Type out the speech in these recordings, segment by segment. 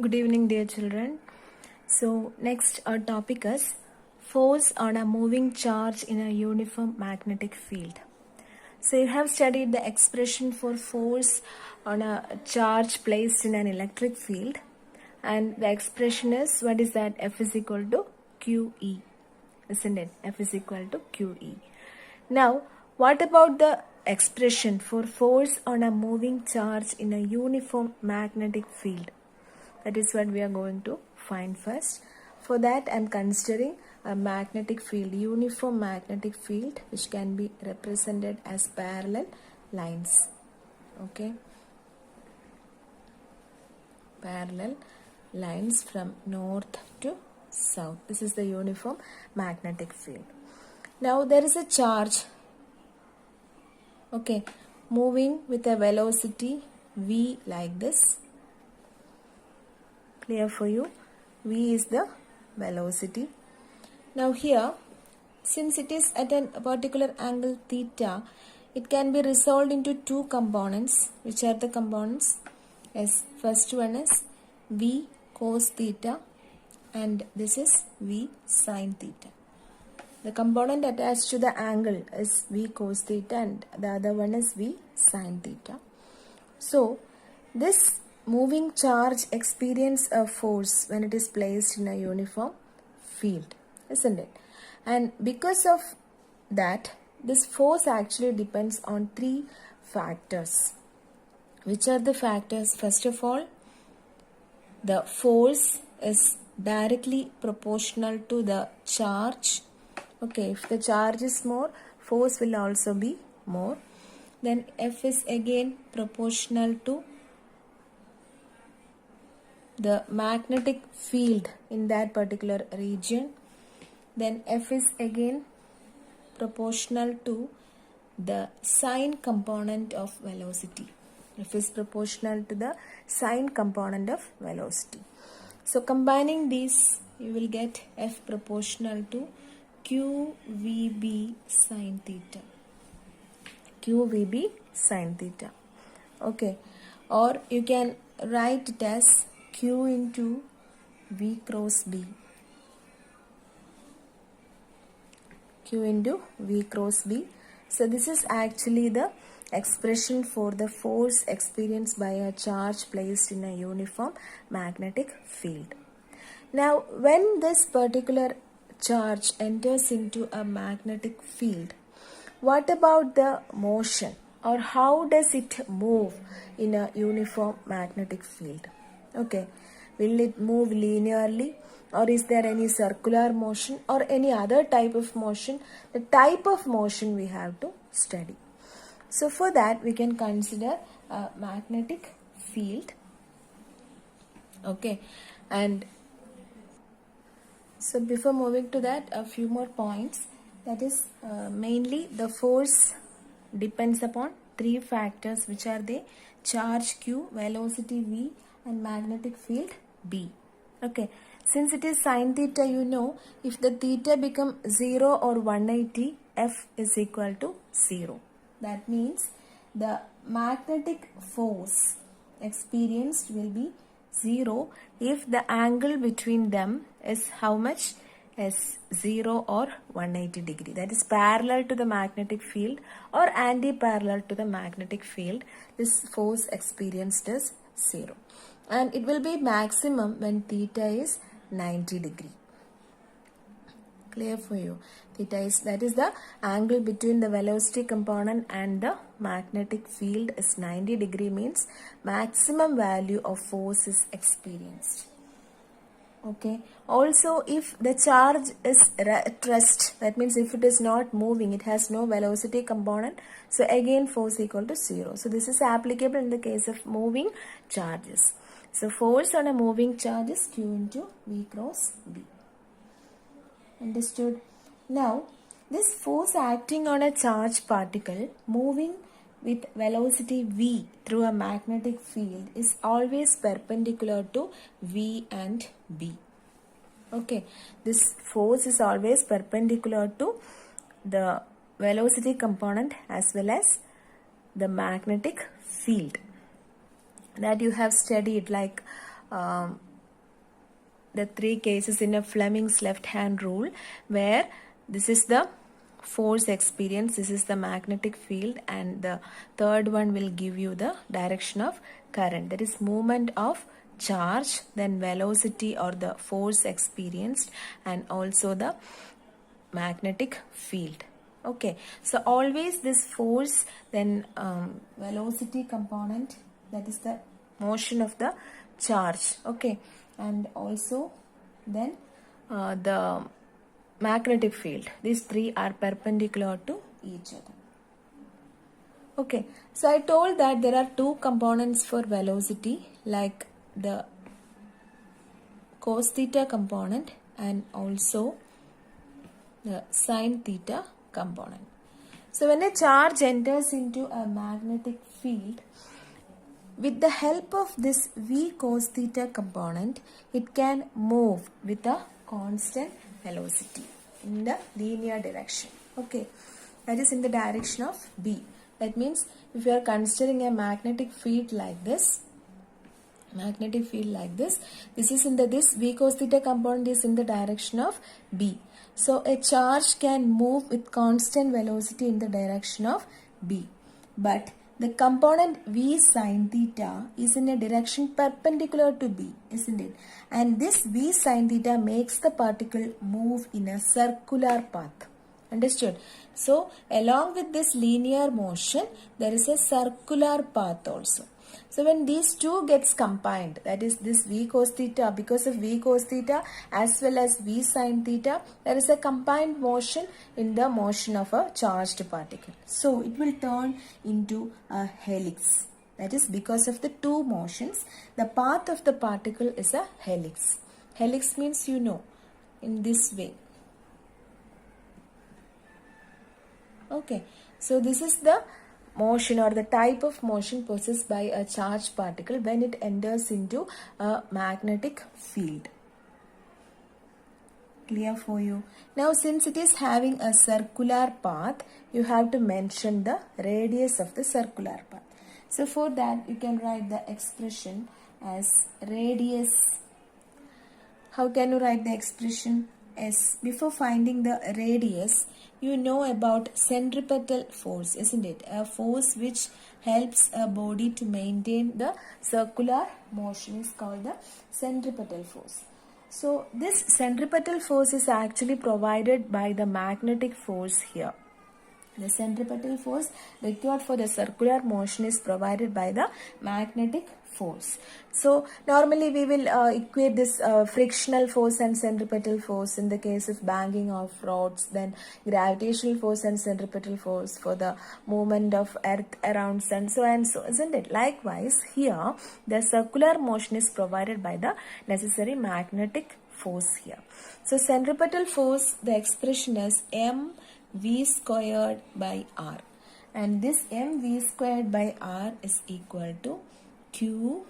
Good evening, dear children. So, next our topic is force on a moving charge in a uniform magnetic field. So, you have studied the expression for force on a charge placed in an electric field, and the expression is what is that? F is equal to QE, isn't it? F is equal to QE. Now, what about the expression for force on a moving charge in a uniform magnetic field? That is what we are going to find first. For that, I am considering a magnetic field, uniform magnetic field, which can be represented as parallel lines. Okay, parallel lines from north to south. This is the uniform magnetic field. Now there is a charge, okay, moving with a velocity v like this. Clear for you? V is the velocity. Now here, since it is at a particular angle theta, it can be resolved into two components. Which are the components? Yes, first one is V cos theta and this is V sin theta. The component attached to the angle is V cos theta and the other one is V sin theta. So, this moving charge experience a force when it is placed in a uniform field, isn't it? And because of that, this force actually depends on three factors. Which are the factors? First of all, the force is directly proportional to the charge. Okay, if the charge is more, force will also be more. Then F is again proportional to the magnetic field in that particular region. Then F is again proportional to the sine component of velocity. F is proportional to the sine component of velocity. So combining these, you will get F proportional to QVB sine theta. QVB sine theta. Okay. Or you can write it as Q into V cross B. Q into V cross B. So this is actually the expression for the force experienced by a charge placed in a uniform magnetic field. Now, when this particular charge enters into a magnetic field, what about the motion, or how does it move in a uniform magnetic field? Okay, will it move linearly, or is there any circular motion or any other type of motion? The type of motion we have to study. So for that we can consider a magnetic field. Okay, and so before moving to that, a few more points. That is mainly the force depends upon three factors, which are the charge Q, velocity V and magnetic field B. Okay, since it is sine theta, you know, if the theta become 0 or 180, F is equal to 0. That means the magnetic force experienced will be 0 if the angle between them is how much? Is 0 or 180 degree. That is parallel to the magnetic field or anti-parallel to the magnetic field. This force experienced is 0. And it will be maximum when theta is 90 degree. Clear for you? Theta is, that is the angle between the velocity component and the magnetic field is 90 degree, means maximum value of force is experienced. Okay. Also, if the charge is at rest, that means if it is not moving, it has no velocity component. So again force equal to 0. So this is applicable in the case of moving charges. So force on a moving charge is Q into V cross B. Understood? Now, this force acting on a charged particle moving with velocity V through a magnetic field is always perpendicular to V and B. Okay, this force is always perpendicular to the velocity component as well as the magnetic field that you have studied, like the three cases in a Fleming's left hand rule, where this is the force experience, this is the magnetic field, and the third one will give you the direction of current, that is movement of charge, then velocity or the force experienced, and also the magnetic field. Okay, so always this force, then velocity component, that is the motion of the charge. Okay, and also then the magnetic field, these three are perpendicular to each other. Okay, so I told that there are two components for velocity, like the cos theta component and also the sin theta component. So when a charge enters into a magnetic field, with the help of this v cos theta component, it can move with a constant velocity in the linear direction. Okay, that is in the direction of B. That means if you are considering a magnetic field like this, this is in the, this v cos theta component is in the direction of B. So a charge can move with constant velocity in the direction of B. But the component v sin theta is in a direction perpendicular to B, isn't it? And this v sin theta makes the particle move in a circular path. Understood? So along with this linear motion, there is a circular path also. So when these two gets combined, that is this v cos theta, because of v cos theta as well as v sin theta, there is a combined motion in the motion of a charged particle. So it will turn into a helix. That is because of the two motions, the path of the particle is a helix. Helix means, you know, in this way. Okay, so this is the motion or the type of motion possessed by a charged particle when it enters into a magnetic field. Clear for you? Now since it is having a circular path, you have to mention the radius of the circular path. So for that you can write the expression as radius. How can you write the expression? As before finding the radius, you know about centripetal force, isn't it? A force which helps a body to maintain the circular motion is called the centripetal force. So this centripetal force is actually provided by the magnetic force here. The centripetal force required for the circular motion is provided by the magnetic force. So normally we will equate this frictional force and centripetal force in the case of banging of rods, then gravitational force and centripetal force for the movement of earth around sun, so and so, isn't it? Likewise here the circular motion is provided by the necessary magnetic force here. So centripetal force, the expression is mv squared by r, and this mv squared by r is equal to QVB,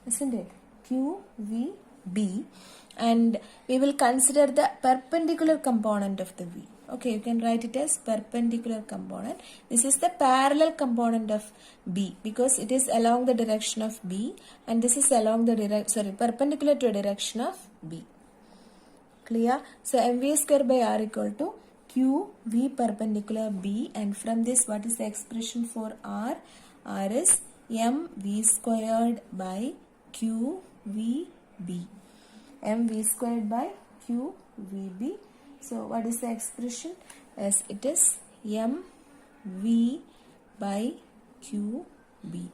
isn't it? QVB, and we will consider the perpendicular component of the V. Okay, you can write it as perpendicular component. This is the parallel component of B because it is along the direction of B, and this is along the perpendicular to the direction of B. Clear? So mv square by r equal to QV perpendicular B, and from this what is the expression for R? R is mv squared by QVB. mv squared by QVB. So what is the expression? As it is mv by QB.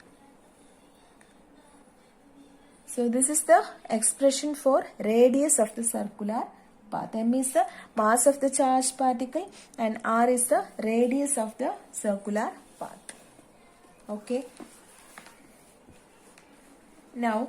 So this is the expression for radius of the circular path. M is the mass of the charged particle and R is the radius of the circular path. Okay. Now,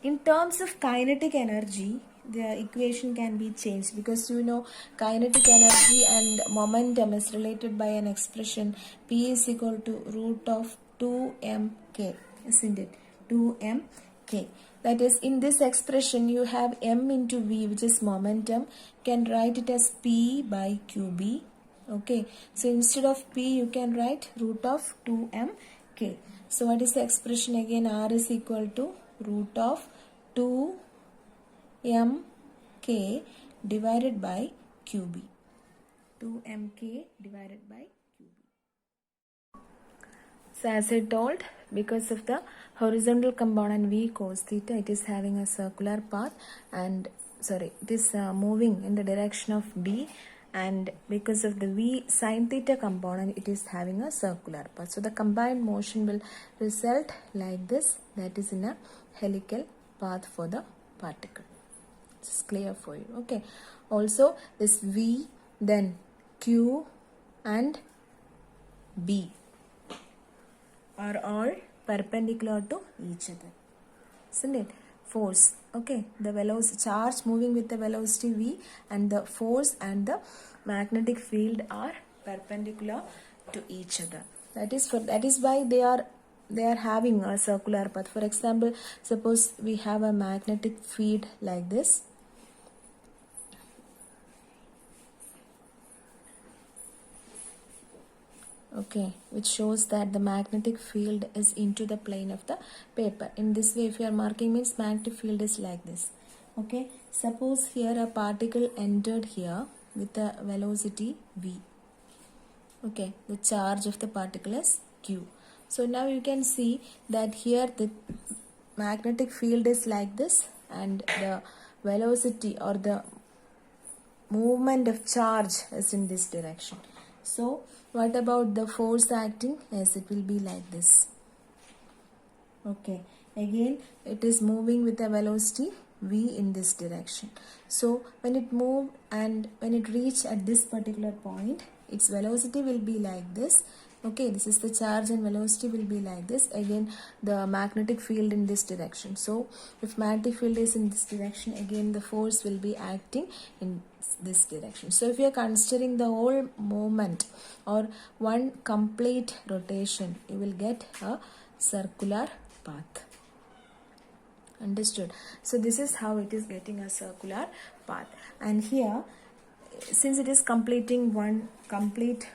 in terms of kinetic energy, the equation can be changed because you know kinetic energy and momentum is related by an expression P is equal to root of 2mk, isn't it? 2mk. That is, in this expression you have m into v, which is momentum. You can write it as P by QB. Okay, so instead of P you can write root of 2mk. Okay, so what is the expression again? R is equal to root of 2mk divided by qb. 2mk divided by qb. So as I told, because of the horizontal component v cos theta, it is having a circular path, and it is moving in the direction of b, and because of the v sin theta component, it is having a circular path. So the combined motion will result like this, that is in a helical path for the particle. This is clear for you. Okay, also this v, then q and b are all perpendicular to each other, isn't it? Force, okay, the velocity, charge moving with the velocity v, and the force and the magnetic field are perpendicular to each other. That is why they are having a circular path. For example, suppose we have a magnetic field like this. Okay, which shows that the magnetic field is into the plane of the paper. In this way, if you are marking, means magnetic field is like this. Okay, suppose here a particle entered here with a velocity v. Okay, the charge of the particle is q. So now you can see that here the magnetic field is like this, and the velocity or the movement of charge is in this direction. So what about the force acting? Yes, it will be like this. Okay, again it is moving with a velocity v in this direction. So when it moved and when it reached at this particular point, its velocity will be like this. Okay, this is the charge and velocity will be like this. Again, the magnetic field in this direction. So if magnetic field is in this direction, again the force will be acting in this direction. So if you are considering the whole movement or one complete rotation, you will get a circular path. Understood? So this is how it is getting a circular path. And here, since it is completing one complete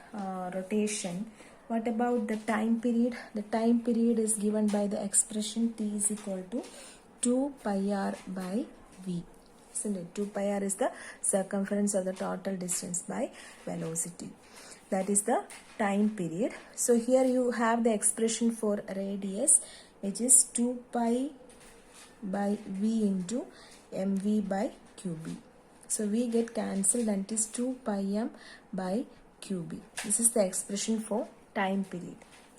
rotation, what about the time period? The time period is given by the expression t is equal to 2 pi r by v. So 2 pi r is the circumference of the total distance by velocity. That is the time period. So here you have the expression for radius, which is 2 pi by v into mv by qb. So we get cancelled, and it is 2 pi m by qb. This is the expression for time period.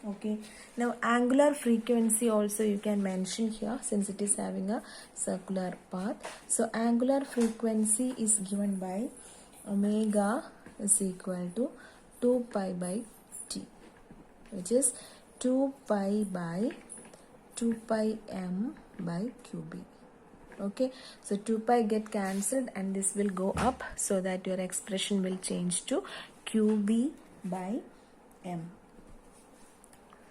Okay, now angular frequency also you can mention here, since it is having a circular path. So angular frequency is given by omega is equal to 2 pi by t, which is 2 pi by 2 pi m by qb. Okay, so 2 pi get cancelled and this will go up, so that your expression will change to qb by m.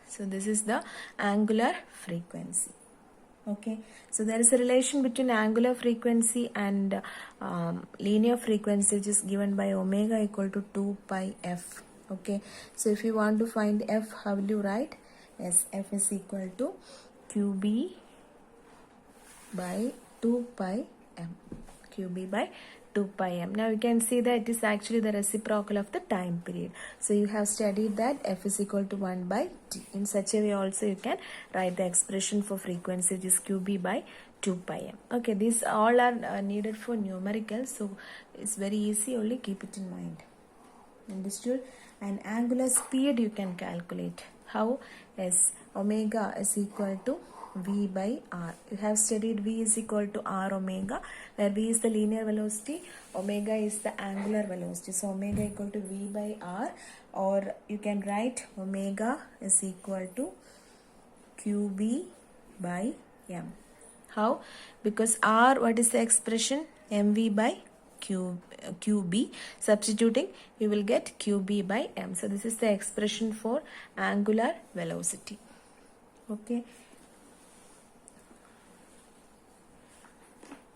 So this is the angular frequency. Okay, so there is a relation between angular frequency and linear frequency, which is given by omega equal to 2 pi f. Okay, so if you want to find f, how will you write? Yes, f is equal to qb by 2 pi m. qb by 2 pi m. Now you can see that it is actually the reciprocal of the time period. So you have studied that f is equal to 1 by t. In such a way also you can write the expression for frequency, which is qb by 2 pi m. Okay, these all are needed for numericals, so it's very easy, only keep it in mind. Understood? And angular speed you can calculate. How? Yes, omega is equal to v by r. You have studied v is equal to r omega, where v is the linear velocity, omega is the angular velocity. So omega equal to v by r, or you can write omega is equal to qb by m. How? Because r, what is the expression? mv by qb. Substituting, you will get qb by m. So this is the expression for angular velocity. Okay.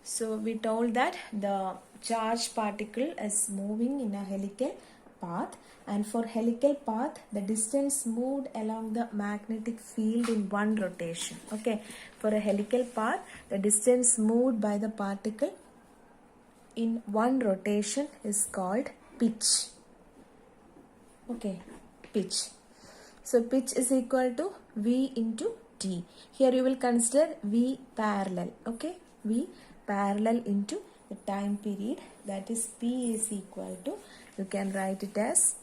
So we told that the charged particle is moving in a helical path, and for helical path the distance moved along the magnetic field in one rotation. Okay, for a helical path the distance moved by the particle in one rotation is called pitch. Okay, pitch. So pitch is equal to V into T. Here you will consider V parallel. Okay, V parallel into the time period, that is P is equal to, you can write it as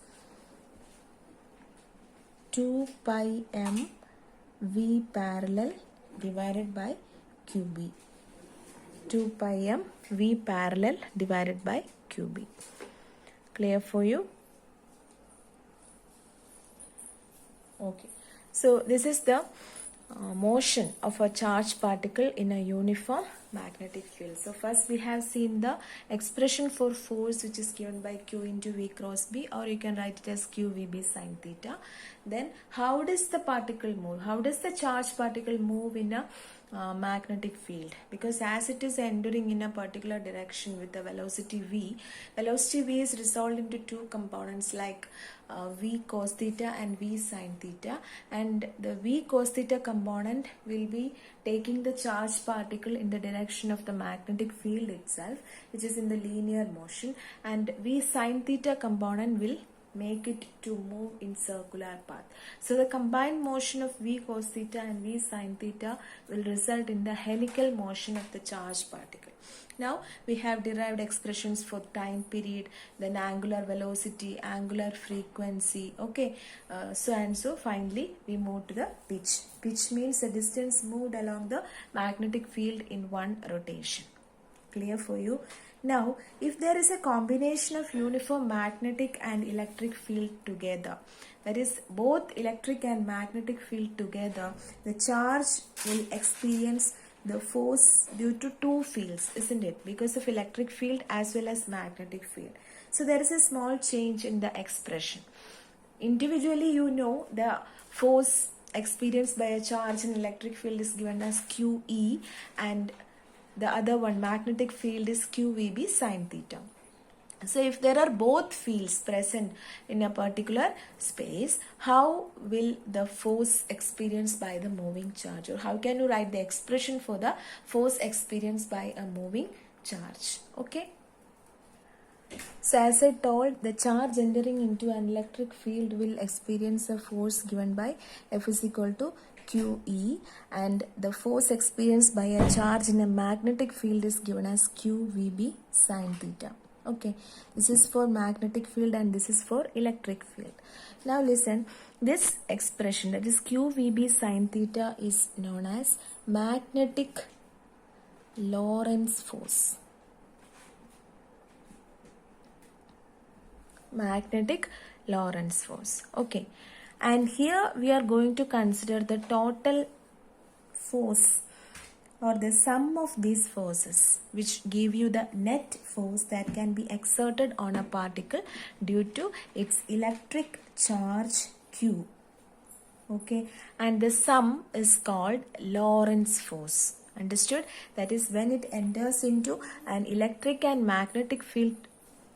2 pi m V parallel divided by QB. 2 pi m V parallel divided by QB. Clear for you? Okay, so this is the motion of a charged particle in a uniform magnetic field. So first we have seen the expression for force, which is given by Q into V cross B, or you can write it as QVB sin theta. Then how does the particle move? How does the charged particle move in a magnetic field? Because as it is entering in a particular direction with the velocity V is resolved into two components like V cos theta and V sin theta, and the V cos theta component will be taking the charged particle in the direction of the magnetic field itself, which is in the linear motion, and V sin theta component will make it to move in circular path. So the combined motion of V cos theta and V sin theta will result in the helical motion of the charged particle. Now we have derived expressions for time period, then angular velocity, angular frequency. Okay, so and so finally we move to the pitch. Pitch means the distance moved along the magnetic field in one rotation. Clear for you? Now, if there is a combination of uniform magnetic and electric field together, that is both electric and magnetic field together, the charge will experience the force due to two fields, isn't it? Because of electric field as well as magnetic field. So there is a small change in the expression. Individually, you know, the force experienced by a charge in electric field is given as QE, and the other one, magnetic field, is QVB sin theta. So if there are both fields present in a particular space, how will the force experienced by the moving charge, or how can you write the expression for the force experienced by a moving charge? Okay. So as I told, the charge entering into an electric field will experience a force given by F is equal to QE, and the force experienced by a charge in a magnetic field is given as QVB sin theta. Okay, this is for magnetic field and this is for electric field. Now listen, this expression, that is QVB sin theta, is known as magnetic Lorentz force. Magnetic Lorentz force. Okay, and here we are going to consider the total force, or the sum of these forces, which give you the net force that can be exerted on a particle due to its electric charge Q. Okay, and the sum is called Lorentz force. Understood? That is, when it enters into an electric and magnetic field,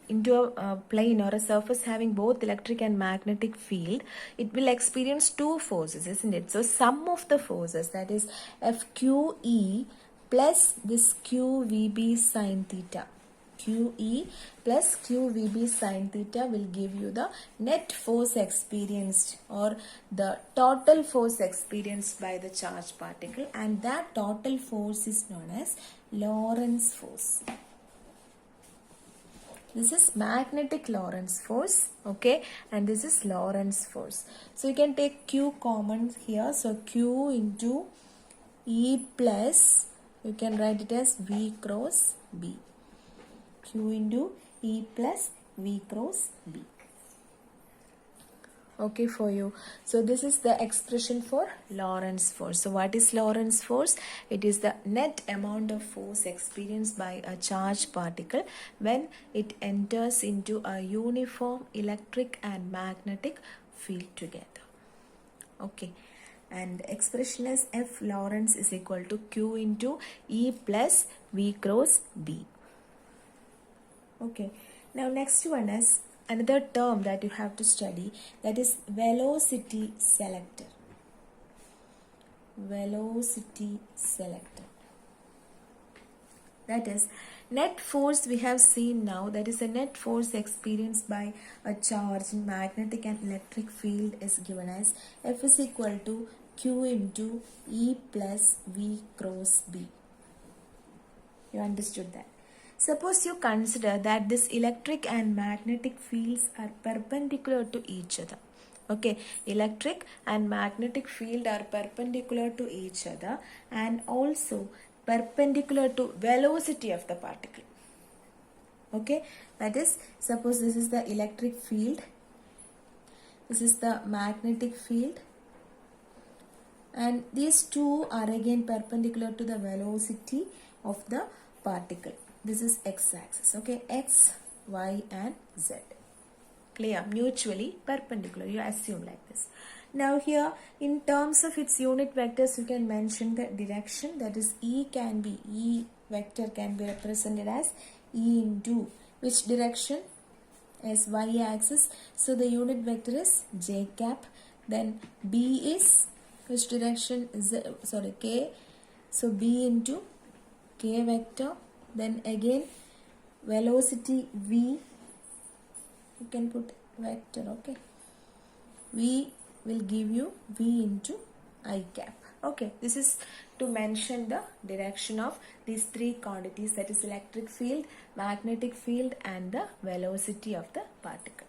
into a plane or a surface having both electric and magnetic field, it will experience two forces, isn't it? So sum of the forces, that is FQE plus this QVB sin theta, QE plus QVB sin theta will give you the net force experienced, or the total force experienced by the charged particle, and that total force is known as Lorentz force. This is magnetic Lorentz force, okay, and this is Lorentz force. So you can take Q common here. So Q into E plus, you can write it as V cross B. Q into E plus V cross B. Okay for you. So this is the expression for Lorentz force. So what is Lorentz force? It is the net amount of force experienced by a charged particle when it enters into a uniform electric and magnetic field together. Okay, and expression is F Lorentz is equal to Q into E plus V cross B. Okay, now next one is another term that you have to study, that is velocity selector. Velocity selector. That is, net force we have seen now, that is a net force experienced by a charge in magnetic and electric field is given as F is equal to Q into E plus V cross B. You understood that? Suppose you consider that this electric and magnetic fields are perpendicular to each other. Okay, electric and magnetic field are perpendicular to each other and also perpendicular to velocity of the particle. Okay, that is, suppose this is the electric field, this is the magnetic field, and these two are again perpendicular to the velocity of the particle. This is x-axis. Okay, x, y and z. Clear? Mutually perpendicular. You assume like this. Now here, in terms of its unit vectors, you can mention the direction. That is, E vector can be represented as E into which direction? As y-axis. So the unit vector is j cap. Then B is which direction? K. So B into k vector. Then again velocity v, you can put vector. Okay, v will give you v into I cap. Okay, this is to mention the direction of these three quantities, that is electric field, magnetic field and the velocity of the particle.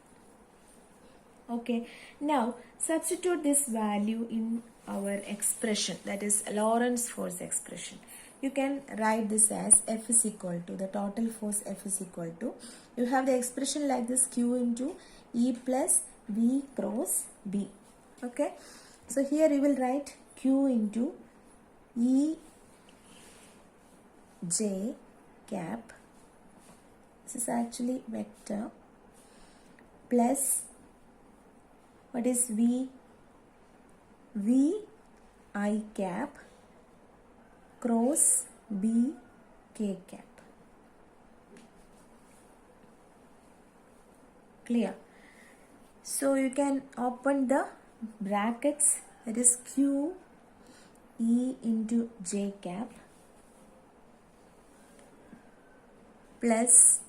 Okay, now substitute this value in our expression, that is Lorentz force expression. You can write this as F is equal to, the total force F is equal to, you have the expression like this, Q into E plus V cross B. Okay, so here you will write Q into E j cap, this is actually vector, plus what is V? V I cap cross B k cap. Clear? So you can open the brackets, that is Q E into j cap plus,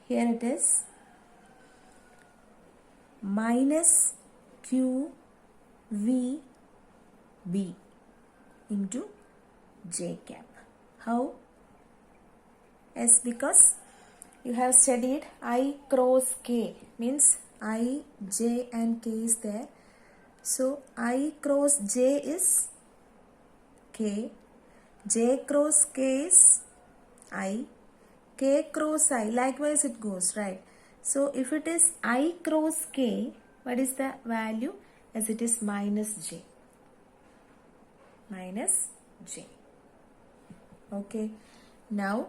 here it is, minus Q V B into j cap. How? Yes, because you have studied I cross k, means I, j and k is there. So I cross j is k, j cross k is I, k cross I, likewise it goes, right? So if it is I cross k, what is the value? As it is minus j. Minus j. Okay, now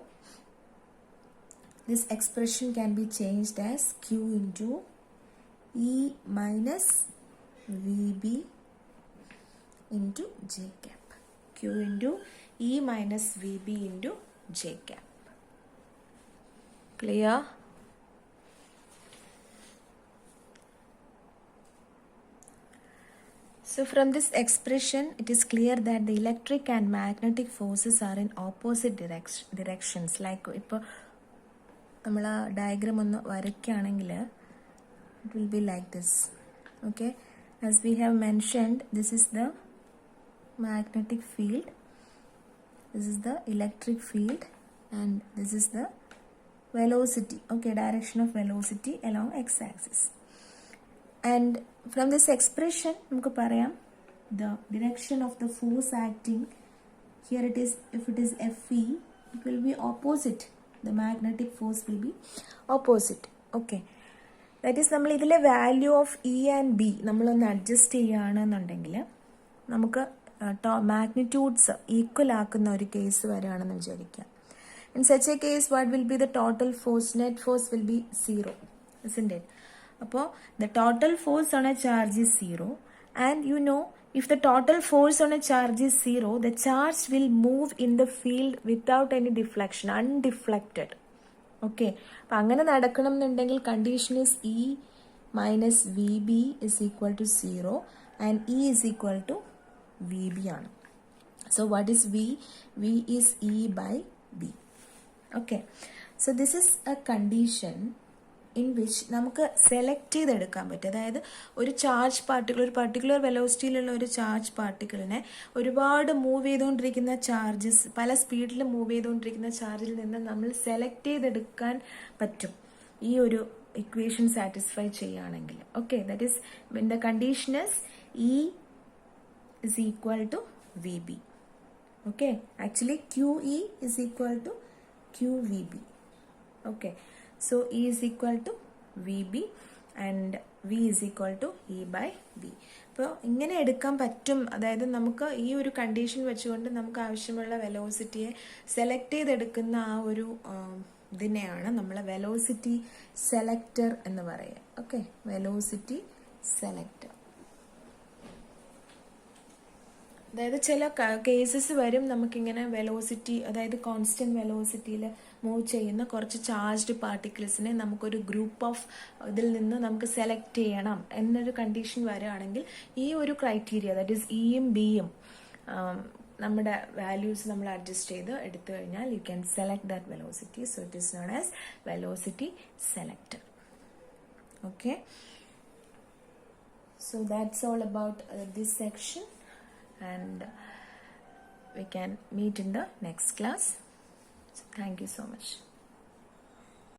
this expression can be changed as Q into E minus VB into j cap. Q into E minus VB into j cap. Clear? So from this expression, it is clear that the electric and magnetic forces are in opposite directions. Like ഇപ്പോൾ നമ്മൾ diagram ഒന്ന് വരയ്ക്കുകയാണെങ്കിൽ it will be like this. Okay, as we have mentioned, this is the magnetic field, this is the electric field, and this is the velocity. Okay, direction of velocity along x-axis. And from this expression, നമുക്ക് പറയാം the direction of the force acting, here it is, if it is Fe, it will be opposite, the magnetic force will be opposite. Okay, that is, നമ്മൾ ഇതിലെ value of E and B നമ്മളൊന്ന് adjust ചെയ്യുകയാണെന്നുണ്ടെങ്കിൽ നമുക്ക് magnitudes equal ആക്കുന്ന ഒരു case വരികയാണെന്ന് വിചാരിക്കാം. In such a case, what will be the total force? Net force will be 0, isn't it? അപ്പോൾ the total force on a charge is 0, and you know, if the total force on a charge is 0, the charge will move in the field without any deflection, undeflected. Okay, അപ്പം അങ്ങനെ നടക്കണം എന്നുണ്ടെങ്കിൽ condition is E minus V B is equal to 0 and E is equal to V B ആണ്. So what is V? V is E by B. Okay, so this is a condition in which നമുക്ക് select ചെയ്തെടുക്കാൻ പറ്റും. അതായത് ഒരു charge particle, ഒരു particular വെലോസിറ്റിയിലുള്ള ഒരു charge പാർട്ടിക്കിളിനെ ഒരുപാട് മൂവ് ചെയ്തുകൊണ്ടിരിക്കുന്ന ചാർജസ്, പല സ്പീഡിൽ മൂവ് ചെയ്തുകൊണ്ടിരിക്കുന്ന ചാർജിൽ നിന്ന് നമ്മൾ സെലക്ട് ചെയ്തെടുക്കാൻ പറ്റും ഈ ഒരു ഇക്വേഷൻ സാറ്റിസ്ഫൈ ചെയ്യുകയാണെങ്കിൽ. Okay, that is when the condition is E is equal to V B. Okay, actually Q E is equal to Q V B. Okay, so E is equal to VB and V is equal to E by B. അപ്പോൾ ഇങ്ങനെ എടുക്കാൻ പറ്റും. അതായത് നമുക്ക് ഈ ഒരു condition വെച്ചുകൊണ്ട് നമുക്ക് ആവശ്യമുള്ള വെലോസിറ്റിയെ സെലക്ട് ചെയ്തെടുക്കുന്ന ആ ഒരു ഇതിനെയാണ് നമ്മൾ വെലോസിറ്റി സെലക്ടർ എന്ന് പറയുക. Okay, velocity selector. അതായത് ചില കേസസ് വരും നമുക്കിങ്ങനെ വെലോസിറ്റി, അതായത് കോൺസ്റ്റന്റ് വെലോസിറ്റിയിൽ മൂവ് ചെയ്യുന്ന കുറച്ച് ചാർജ്ഡ് പാർട്ടിക്കിൾസിനെ നമുക്കൊരു ഗ്രൂപ്പ് ഓഫ് ഇതിൽ നിന്ന് നമുക്ക് സെലക്ട് ചെയ്യണം എന്നൊരു കണ്ടീഷൻ വരികയാണെങ്കിൽ ഈ ഒരു ക്രൈറ്റീരിയ, ദാറ്റ് ഈസ് ഇയും ബിയും നമ്മുടെ വാല്യൂസ് നമ്മൾ അഡ്ജസ്റ്റ് ചെയ്ത് എടുത്തു കഴിഞ്ഞാൽ you can select that velocity. So it is known as velocity selector. Okay, so that's all about this section. And we can meet in the next class. So thank you so much.